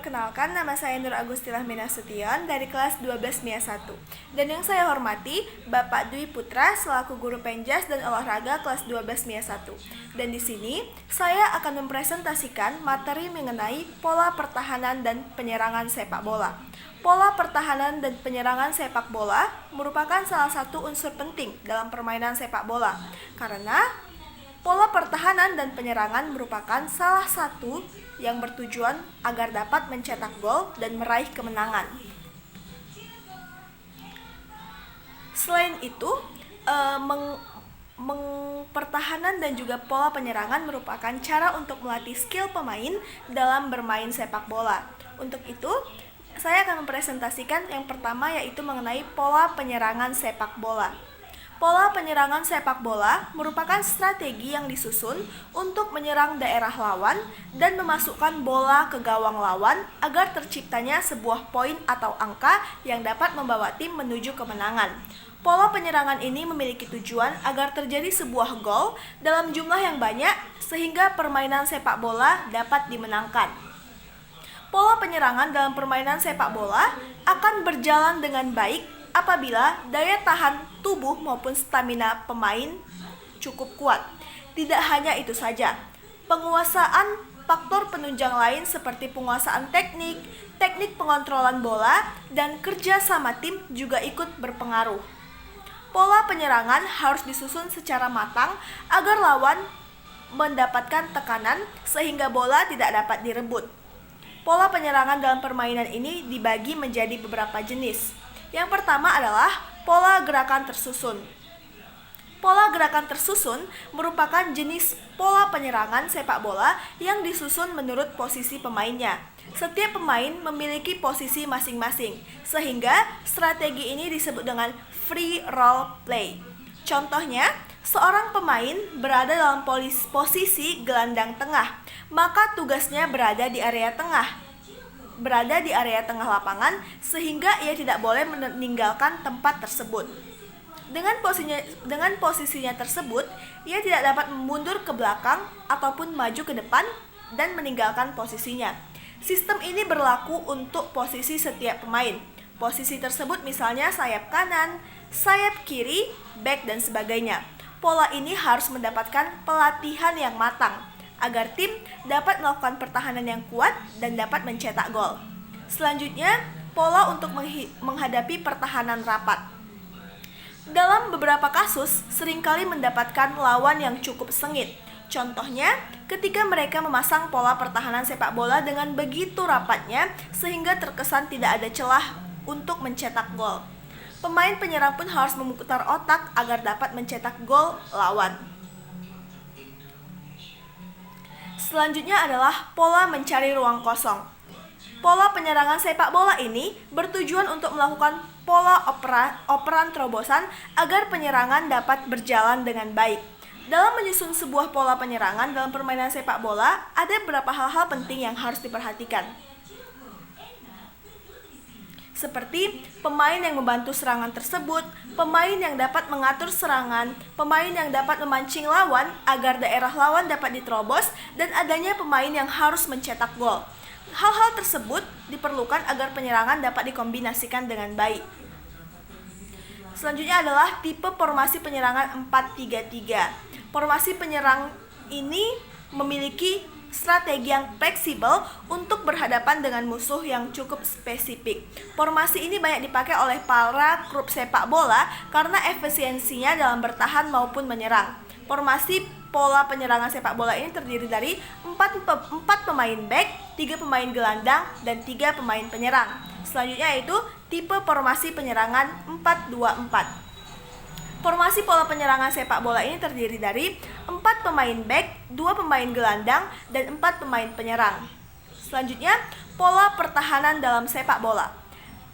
Perkenalkan, nama saya Nur Agustilah Minasution dari kelas 12 MIA 1. Dan yang saya hormati, Bapak Dwi Putra selaku guru Penjas dan Olahraga kelas 12 MIA 1. Dan di sini, saya akan mempresentasikan materi mengenai pola pertahanan dan penyerangan sepak bola. Pola pertahanan dan penyerangan sepak bola merupakan salah satu unsur penting dalam permainan sepak bola. Karena pola pertahanan dan penyerangan merupakan salah satu yang bertujuan agar dapat mencetak gol dan meraih kemenangan. Selain itu, pertahanan dan juga pola penyerangan merupakan cara untuk melatih skill pemain dalam bermain sepak bola. Untuk itu, saya akan mempresentasikan yang pertama yaitu mengenai pola penyerangan sepak bola. Pola penyerangan sepak bola merupakan strategi yang disusun untuk menyerang daerah lawan dan memasukkan bola ke gawang lawan agar terciptanya sebuah poin atau angka yang dapat membawa tim menuju kemenangan. Pola penyerangan ini memiliki tujuan agar terjadi sebuah gol dalam jumlah yang banyak sehingga permainan sepak bola dapat dimenangkan. Pola penyerangan dalam permainan sepak bola akan berjalan dengan baik apabila daya tahan tubuh maupun stamina pemain cukup kuat. Tidak hanya itu saja, penguasaan faktor penunjang lain seperti penguasaan teknik pengontrolan bola, dan kerja sama tim juga ikut berpengaruh. Pola penyerangan harus disusun secara matang agar lawan mendapatkan tekanan sehingga bola tidak dapat direbut. Pola penyerangan dalam permainan ini dibagi menjadi beberapa jenis. Yang pertama adalah pola gerakan tersusun. Pola gerakan tersusun merupakan jenis pola penyerangan sepak bola yang disusun menurut posisi pemainnya. Setiap pemain memiliki posisi masing-masing, sehingga strategi ini disebut dengan free role play. Contohnya, seorang pemain berada dalam posisi gelandang tengah, maka tugasnya berada di area tengah lapangan sehingga ia tidak boleh meninggalkan tempat tersebut. Dengan posisinya tersebut, ia tidak dapat mundur ke belakang ataupun maju ke depan dan meninggalkan posisinya. Sistem ini berlaku untuk posisi setiap pemain. Posisi tersebut misalnya sayap kanan, sayap kiri, back dan sebagainya. Pola ini harus mendapatkan pelatihan yang matang agar tim dapat melakukan pertahanan yang kuat dan dapat mencetak gol. Selanjutnya, pola untuk menghadapi pertahanan rapat. Dalam beberapa kasus, seringkali mendapatkan lawan yang cukup sengit. Contohnya, ketika mereka memasang pola pertahanan sepak bola dengan begitu rapatnya sehingga terkesan tidak ada celah untuk mencetak gol. Pemain penyerang pun harus memutar otak agar dapat mencetak gol lawan. Selanjutnya adalah pola mencari ruang kosong. Pola penyerangan sepak bola ini bertujuan untuk melakukan pola operan terobosan agar penyerangan dapat berjalan dengan baik. Dalam menyusun sebuah pola penyerangan dalam permainan sepak bola, ada beberapa hal-hal penting yang harus diperhatikan. Seperti pemain yang membantu serangan tersebut, pemain yang dapat mengatur serangan, pemain yang dapat memancing lawan agar daerah lawan dapat diterobos, dan adanya pemain yang harus mencetak gol. Hal-hal tersebut diperlukan agar penyerangan dapat dikombinasikan dengan baik. Selanjutnya adalah tipe formasi penyerangan 4-3-3. Formasi penyerang ini memiliki strategi yang fleksibel untuk berhadapan dengan musuh yang cukup spesifik. Formasi ini banyak dipakai oleh para klub sepak bola karena efisiensinya dalam bertahan maupun menyerang. Formasi pola penyerangan sepak bola ini terdiri dari 4 pemain back, 3 pemain gelandang, dan 3 pemain penyerang. Selanjutnya yaitu tipe formasi penyerangan 4-2-4. Formasi pola penyerangan sepak bola ini terdiri dari 4 pemain back, 2 pemain gelandang, dan 4 pemain penyerang. Selanjutnya, pola pertahanan dalam sepak bola.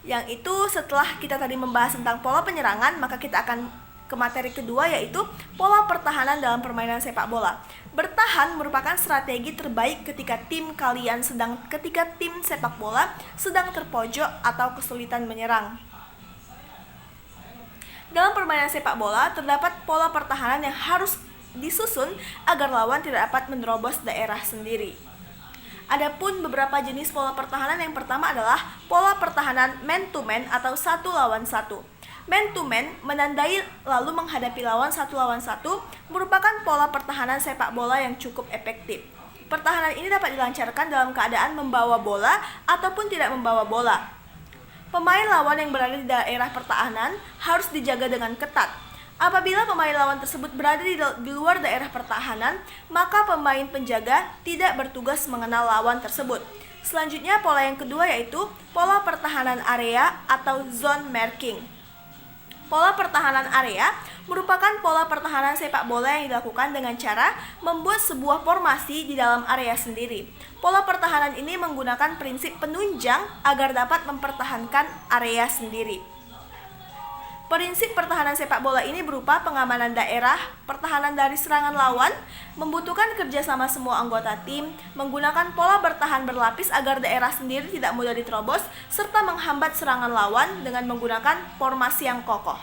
Yang itu setelah kita tadi membahas tentang pola penyerangan, maka kita akan ke materi kedua yaitu pola pertahanan dalam permainan sepak bola. Bertahan merupakan strategi terbaik ketika tim sepak bola sedang terpojok atau kesulitan menyerang. Dalam permainan sepak bola, terdapat pola pertahanan yang harus disusun agar lawan tidak dapat menerobos daerah sendiri. Adapun beberapa jenis pola pertahanan, yang pertama adalah pola pertahanan man to man atau 1 lawan 1. Man to man menandai lalu menghadapi lawan 1 lawan 1 merupakan pola pertahanan sepak bola yang cukup efektif. Pertahanan ini dapat dilancarkan dalam keadaan membawa bola ataupun tidak membawa bola. Pemain lawan yang berada di daerah pertahanan harus dijaga dengan ketat. Apabila pemain lawan tersebut berada di luar daerah pertahanan, maka pemain penjaga tidak bertugas mengenal lawan tersebut. Selanjutnya, pola yang kedua yaitu pola pertahanan area atau zone marking. Pola pertahanan area merupakan pola pertahanan sepak bola yang dilakukan dengan cara membuat sebuah formasi di dalam area sendiri. Pola pertahanan ini menggunakan prinsip penunjang agar dapat mempertahankan area sendiri. Prinsip pertahanan sepak bola ini berupa pengamanan daerah, pertahanan dari serangan lawan, membutuhkan kerjasama semua anggota tim, menggunakan pola bertahan berlapis agar daerah sendiri tidak mudah diterobos, serta menghambat serangan lawan dengan menggunakan formasi yang kokoh.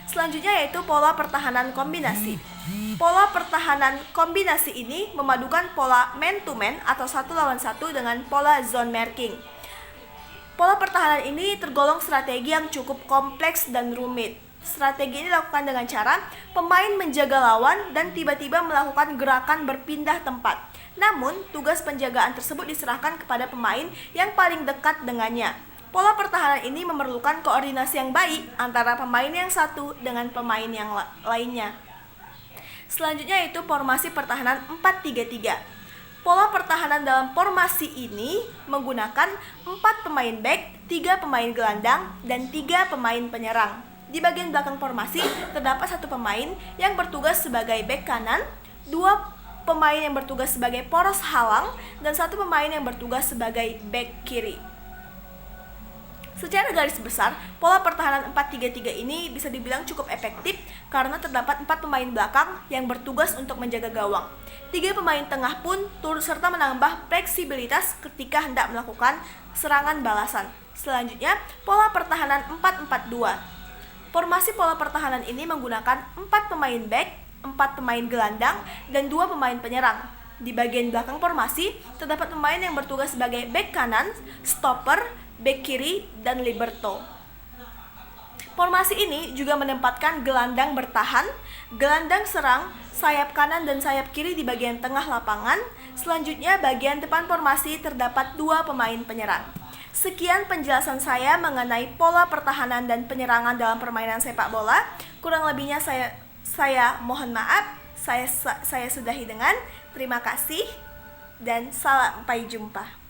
Selanjutnya yaitu pola pertahanan kombinasi. Pola pertahanan kombinasi ini memadukan pola man to man atau 1 lawan 1 dengan pola zone marking. Pola pertahanan ini tergolong strategi yang cukup kompleks dan rumit. Strategi ini dilakukan dengan cara pemain menjaga lawan dan tiba-tiba melakukan gerakan berpindah tempat. Namun, tugas penjagaan tersebut diserahkan kepada pemain yang paling dekat dengannya. Pola pertahanan ini memerlukan koordinasi yang baik antara pemain yang satu dengan pemain yang lainnya. Selanjutnya yaitu formasi pertahanan 4-3-3. Pola pertahanan dalam formasi ini menggunakan 4 pemain back, 3 pemain gelandang, dan 3 pemain penyerang. Di bagian belakang formasi terdapat 1 pemain yang bertugas sebagai back kanan, 2 pemain yang bertugas sebagai poros halang, dan 1 pemain yang bertugas sebagai back kiri. Secara garis besar, pola pertahanan 4-3-3 ini bisa dibilang cukup efektif karena terdapat 4 pemain belakang yang bertugas untuk menjaga gawang. 3 pemain tengah pun turut serta menambah fleksibilitas ketika hendak melakukan serangan balasan. Selanjutnya, pola pertahanan 4-4-2. Formasi pola pertahanan ini menggunakan 4 pemain back, 4 pemain gelandang, dan 2 pemain penyerang. Di bagian belakang formasi, terdapat pemain yang bertugas sebagai back kanan, stopper, back kiri, dan libero. Formasi ini juga menempatkan gelandang bertahan, gelandang serang, sayap kanan dan sayap kiri di bagian tengah lapangan. Selanjutnya, bagian depan formasi terdapat 2 pemain penyerang. Sekian penjelasan saya mengenai pola pertahanan dan penyerangan dalam permainan sepak bola. Kurang lebihnya saya mohon maaf. Saya sudahi dengan terima kasih dan sampai jumpa.